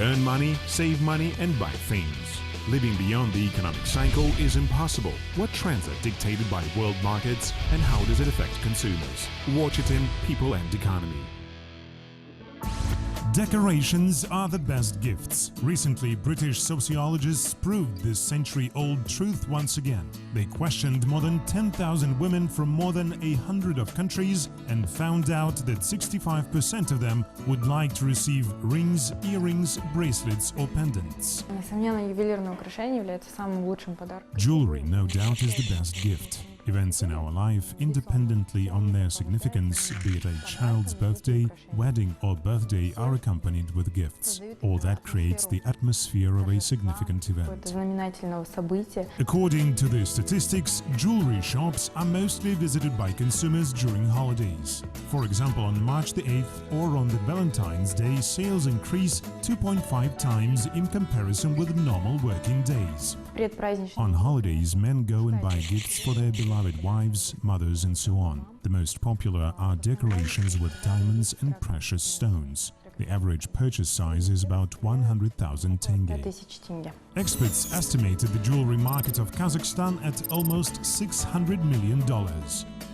earn money, save money and buy things. Living beyond the economic cycle is impossible. What trends are dictated by world markets and how does it affect consumers? Watch it in People and Economy. Decorations are the best gifts. Recently, British sociologists proved this century-old truth once again. They questioned more than 10,000 women from more than 100 of countries and found out that 65% of them would like to receive rings, earrings, bracelets or pendants. Jewelry, no doubt, is the best gift. Events in our life, independently on their significance, be it a child's birthday, wedding or birthday, are accompanied with gifts. All that creates the atmosphere of a significant event. According to the statistics, jewelry shops are mostly visited by consumers during holidays. For example, on March the 8th or on the Valentine's Day, sales increase 2.5 times in comparison with normal working days. On holidays, men go and buy gifts for their beloved wives, mothers and so on. The most popular are decorations with diamonds and precious stones. The average purchase size is about 100,000 tenge. Experts estimated the jewelry market of Kazakhstan at almost $600 million.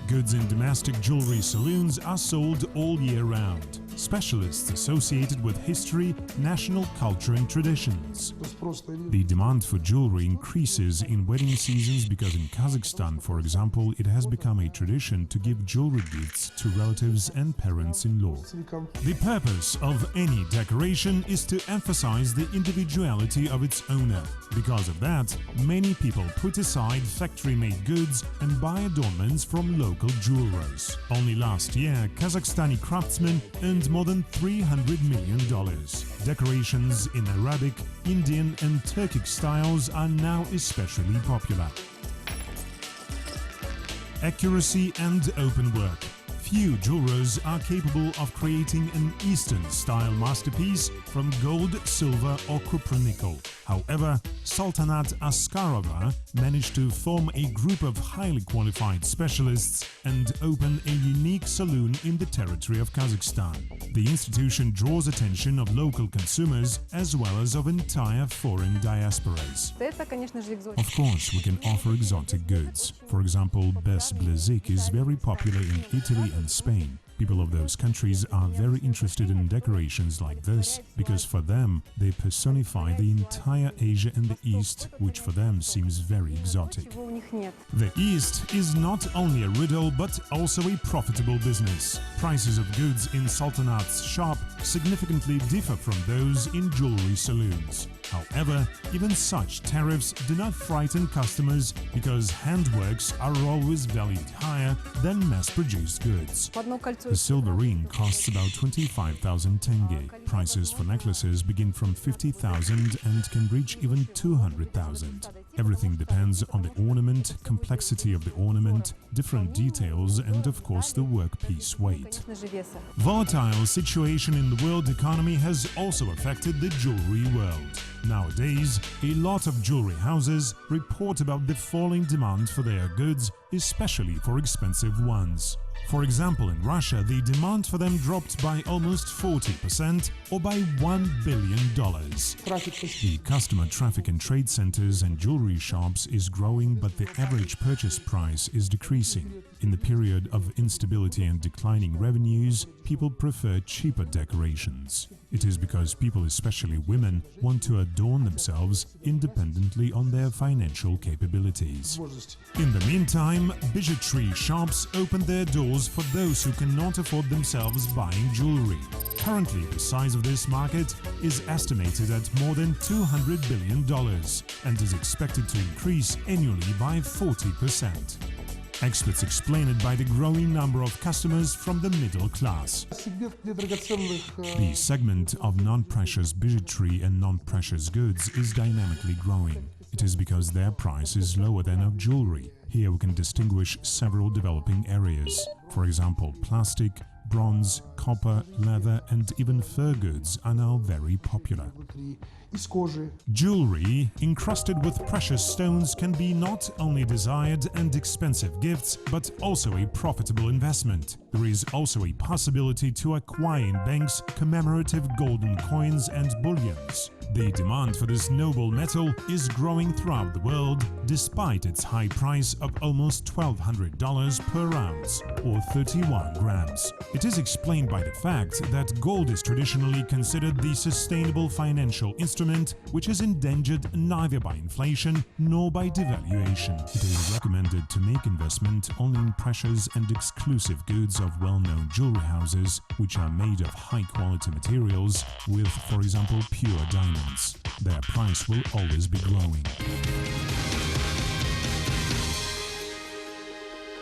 Goods in domestic jewelry saloons are sold all year round. Specialists associated with history, national culture and traditions. The demand for jewelry increases in wedding seasons because in Kazakhstan, for example, it has become a tradition to give jewelry gifts to relatives and parents-in-law. The purpose of any decoration is to emphasize the individuality of its owner. Because of that, many people put aside factory-made goods and buy adornments from local jewelers. Only last year, Kazakhstani craftsmen earned more than $300 million. Decorations in Arabic, Indian and Turkic styles are now especially popular. Accuracy and open work. Few jewelers are capable of creating an Eastern-style masterpiece from gold, silver or copper-nickel. However, Sultanat Askarova managed to form a group of highly qualified specialists and open a unique saloon in the territory of Kazakhstan. The institution draws attention of local consumers as well as of entire foreign diasporas. Of course, we can offer exotic goods. For example, Bes Blazik is very popular in Italy and Spain. People of those countries are very interested in decorations like this because for them they personify the entire Asia and the East, which for them seems very exotic. The East is not only a riddle but also a profitable business. Prices of goods in Sultanat's shop significantly differ from those in jewelry saloons. However, even such tariffs do not frighten customers because handworks are always valued higher than mass-produced goods. The silver ring costs about 25,000 tenge. Prices for necklaces begin from 50,000 and can reach even 200,000. Everything depends on the ornament, complexity of the ornament, different details and of course the workpiece weight. Volatile situation in the world economy has also affected the jewelry world. Nowadays, a lot of jewelry houses report about the falling demand for their goods, especially for expensive ones. For example, in Russia, the demand for them dropped by almost 40% or by $1 billion. The customer traffic in trade centers and jewelry shops is growing, but the average purchase price is decreasing. In the period of instability and declining revenues, people prefer cheaper decorations. It is because people, especially women, want to adorn themselves independently on their financial capabilities. In the meantime, bijouterie shops open their doors for those who cannot afford themselves buying jewelry. Currently, the size of this market is estimated at more than $200 billion and is expected to increase annually by 40%. Experts explain it by the growing number of customers from the middle class. The segment of non-precious bijouterie and non-precious goods is dynamically growing. It is because their price is lower than of jewelry. Here we can distinguish several developing areas. For example, plastic, bronze, copper, leather and even fur goods are now very popular. из кожи. Jewelry encrusted with precious stones can be not only desired and expensive gifts, but also a profitable investment. There is also a possibility to acquire in banks commemorative golden coins and bullions. The demand for this noble metal is growing throughout the world, despite its high price of almost $1,200 per ounce, or 31 grams. It is explained by the fact that gold is traditionally considered the sustainable financial instrument which is endangered neither by inflation nor by devaluation. It is recommended to make investment only in precious and exclusive goods of well-known jewelry houses, which are made of high-quality materials with, for example, pure diamonds. Their price will always be growing.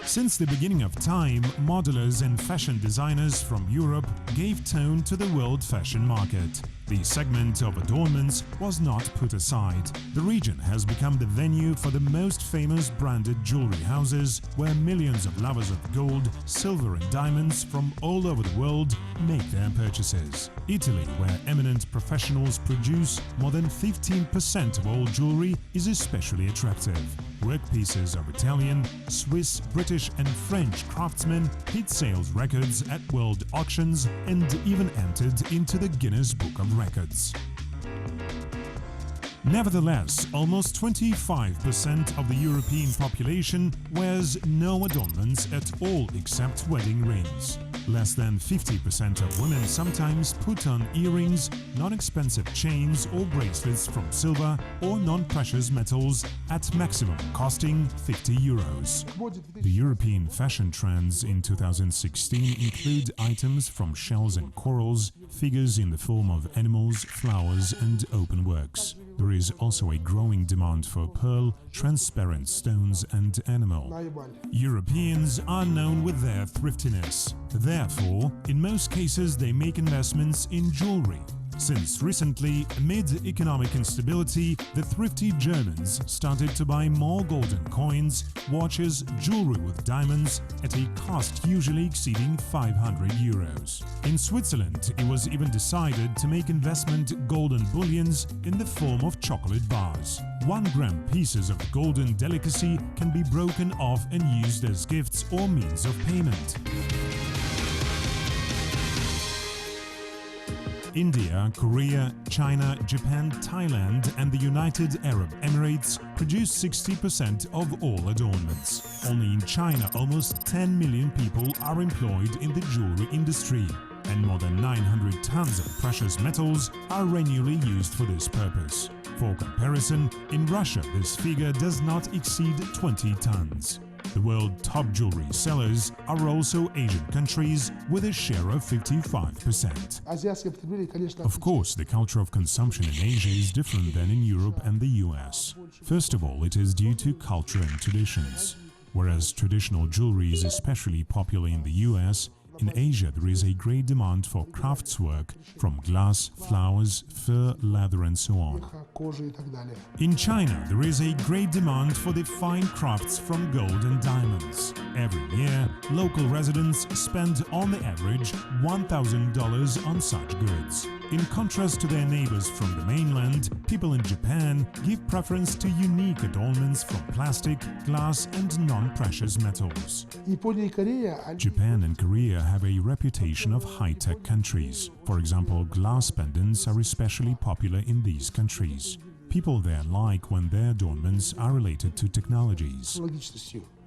Since the beginning of time, modelers and fashion designers from Europe gave tone to the world fashion market. The segment of adornments was not put aside. The region has become the venue for the most famous branded jewelry houses, where millions of lovers of gold, silver and diamonds from all over the world make their purchases. Italy, where eminent professionals produce more than 15% of all jewelry, is especially attractive. Workpieces of Italian, Swiss, British and French craftsmen hit sales records at world auctions and even entered into the Guinness Book of Records. Nevertheless, almost 25% of the European population wears no adornments at all except wedding rings. Less than 50% of women sometimes put on earrings, non-expensive chains or bracelets from silver or non-precious metals, at maximum costing 50 euros. The European fashion trends in 2016 include items from shells and corals, figures in the form of animals, flowers and open works. There is also a growing demand for pearl, transparent stones and enamel. Europeans are known with their thriftiness. Therefore, in most cases they make investments in jewelry. Since recently, amid economic instability, the thrifty Germans started to buy more golden coins, watches, jewelry with diamonds at a cost usually exceeding 500 euros. In Switzerland, it was even decided to make investment golden bullions in the form of chocolate bars. 1-gram pieces of golden delicacy can be broken off and used as gifts or means of payment. India, Korea, China, Japan, Thailand and the United Arab Emirates produce 60% of all adornments. Only in China, almost 10 million people are employed in the jewelry industry, and more than 900 tons of precious metals are annually used for this purpose. For comparison, in Russia this figure does not exceed 20 tons. The world top jewelry sellers are also Asian countries with a share of 55%. Of course, the culture of consumption in Asia is different than in Europe and the US. First of all, it is due to culture and traditions. Whereas traditional jewelry is especially popular in the US, in Asia there is a great demand for craftswork from glass, flowers, fur, leather and so on. In China there is a great demand for the fine crafts from gold and diamonds. Every year, local residents spend on the average $1,000 on such goods. In contrast to their neighbors from the mainland, people in Japan give preference to unique adornments from plastic, glass and non-precious metals. Japan and Korea have a reputation of high-tech countries. For example, glass pendants are especially popular in these countries. People there like when their adornments are related to technologies.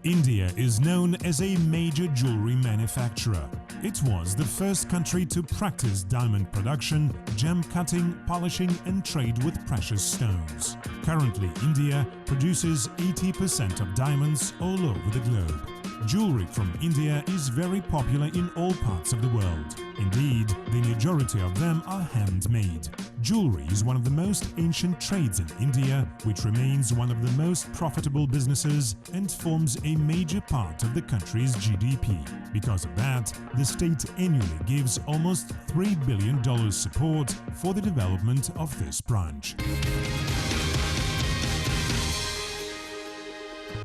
India is known as a major jewelry manufacturer. It was the first country to practice diamond production, gem cutting, polishing and trade with precious stones. Currently, India produces 80% of diamonds all over the globe. Jewelry from India is very popular in all parts of the world. Indeed, the majority of them are handmade. Jewelry is one of the most ancient trades in India, which remains one of the most profitable businesses and forms a major part of the country's GDP. Because of that, the state annually gives almost $3 billion support for the development of this branch.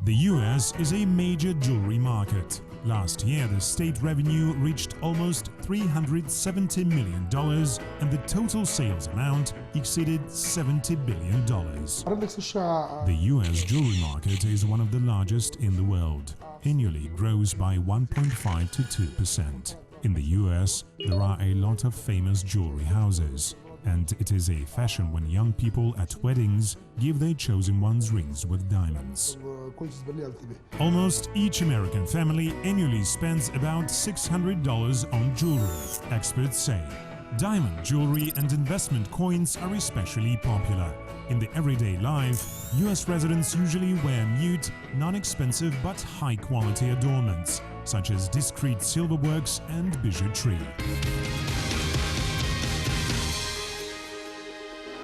The US is a major jewelry market. Last year, the state revenue reached almost $370 million and the total sales amount exceeded $70 billion. The US jewelry market is one of the largest in the world. Annually grows by 1.5 to 2%. In the US, there are a lot of famous jewelry houses, and it is a fashion when young people at weddings give their chosen ones rings with diamonds. Almost each American family annually spends about $600 on jewelry, experts say. Diamond jewelry and investment coins are especially popular. In the everyday life, US residents usually wear mute, non-expensive but high-quality adornments, such as discreet silverworks and bijouterie.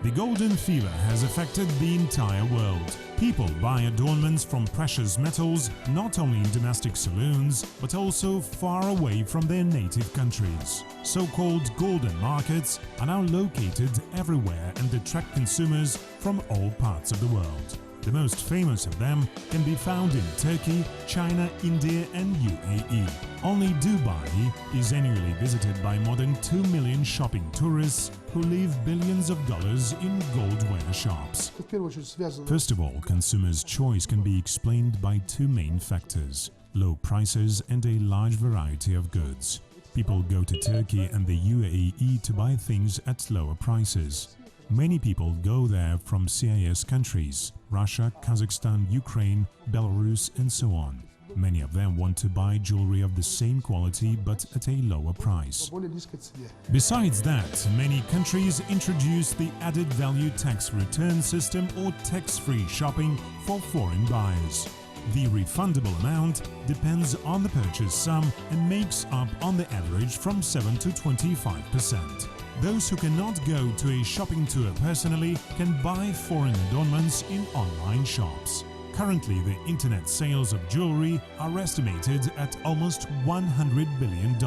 The golden fever has affected the entire world. People buy adornments from precious metals not only in domestic saloons, but also far away from their native countries. So-called golden markets are now located everywhere and attract consumers from all parts of the world. The most famous of them can be found in Turkey, China, India and UAE. Only Dubai is annually visited by more than 2 million shopping tourists who leave billions of dollars in gold-wear shops. First of all, consumers' choice can be explained by two main factors: low prices and a large variety of goods. People go to Turkey and the UAE to buy things at lower prices. Many people go there from CIS countries: Russia, Kazakhstan, Ukraine, Belarus and so on. Many of them want to buy jewelry of the same quality but at a lower price. Besides that, many countries introduce the added value tax return system or tax-free shopping for foreign buyers. The refundable amount depends on the purchase sum and makes up on the average from 7 to 25%. Those who cannot go to a shopping tour personally can buy foreign adornments in online shops. Currently, the internet sales of jewelry are estimated at almost $100 billion.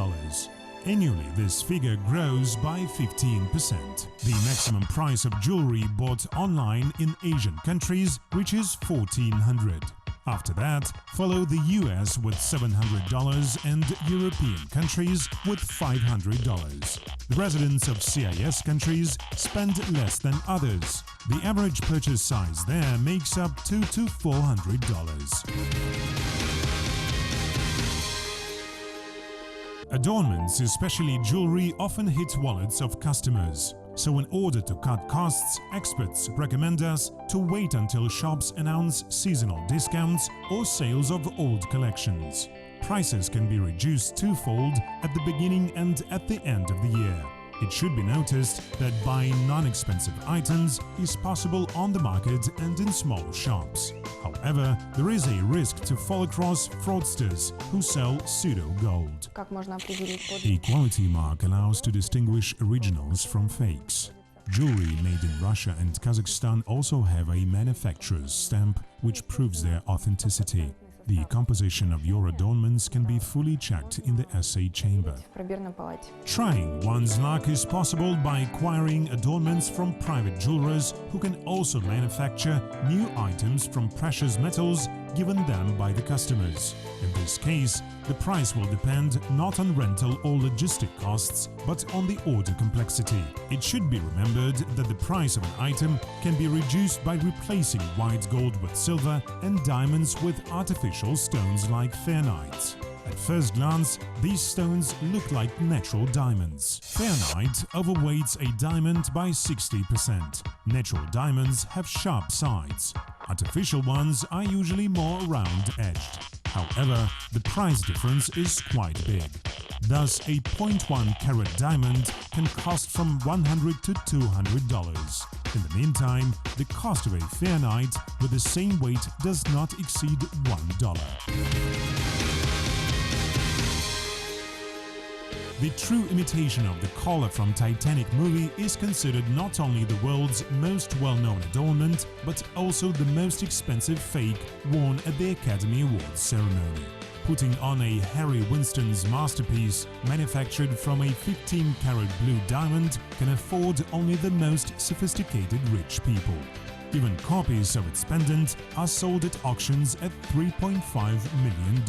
Annually, this figure grows by 15%. The maximum price of jewelry bought online in Asian countries reaches $1,400. After that, follow the US with $700 and European countries with $500. The residents of CIS countries spend less than others. The average purchase size there makes up $200 to $400. Adornments, especially jewelry, often hit wallets of customers. So in order to cut costs, experts recommend us to wait until shops announce seasonal discounts or sales of old collections. Prices can be reduced twofold at the beginning and at the end of the year. It should be noticed that buying non-expensive items is possible on the market and in small shops. However, there is a risk to fall across fraudsters who sell pseudo-gold. A quality mark allows to distinguish originals from fakes. Jewelry made in Russia and Kazakhstan also have a manufacturer's stamp which proves their authenticity. The composition of your adornments can be fully checked in the assay chamber. Trying one's luck is possible by acquiring adornments from private jewelers who can also manufacture new items from precious metals given them by the customers. In this case, the price will depend not on rental or logistic costs, but on the order complexity. It should be remembered that the price of an item can be reduced by replacing white gold with silver and diamonds with artificial stones like fairnites. At first glance, these stones look like natural diamonds. Fairnite overweights a diamond by 60%. Natural diamonds have sharp sides. Artificial ones are usually more round-edged. However, the price difference is quite big. Thus, a 0.1 carat diamond can cost from $100 to $200. In the meantime, the cost of a fairnite with the same weight does not exceed $1. The true imitation of the collar from Titanic movie is considered not only the world's most well-known adornment, but also the most expensive fake worn at the Academy Awards ceremony. Putting on a Harry Winston's masterpiece manufactured from a 15-carat blue diamond can afford only the most sophisticated rich people. Even copies of its pendant are sold at auctions at $3.5 million.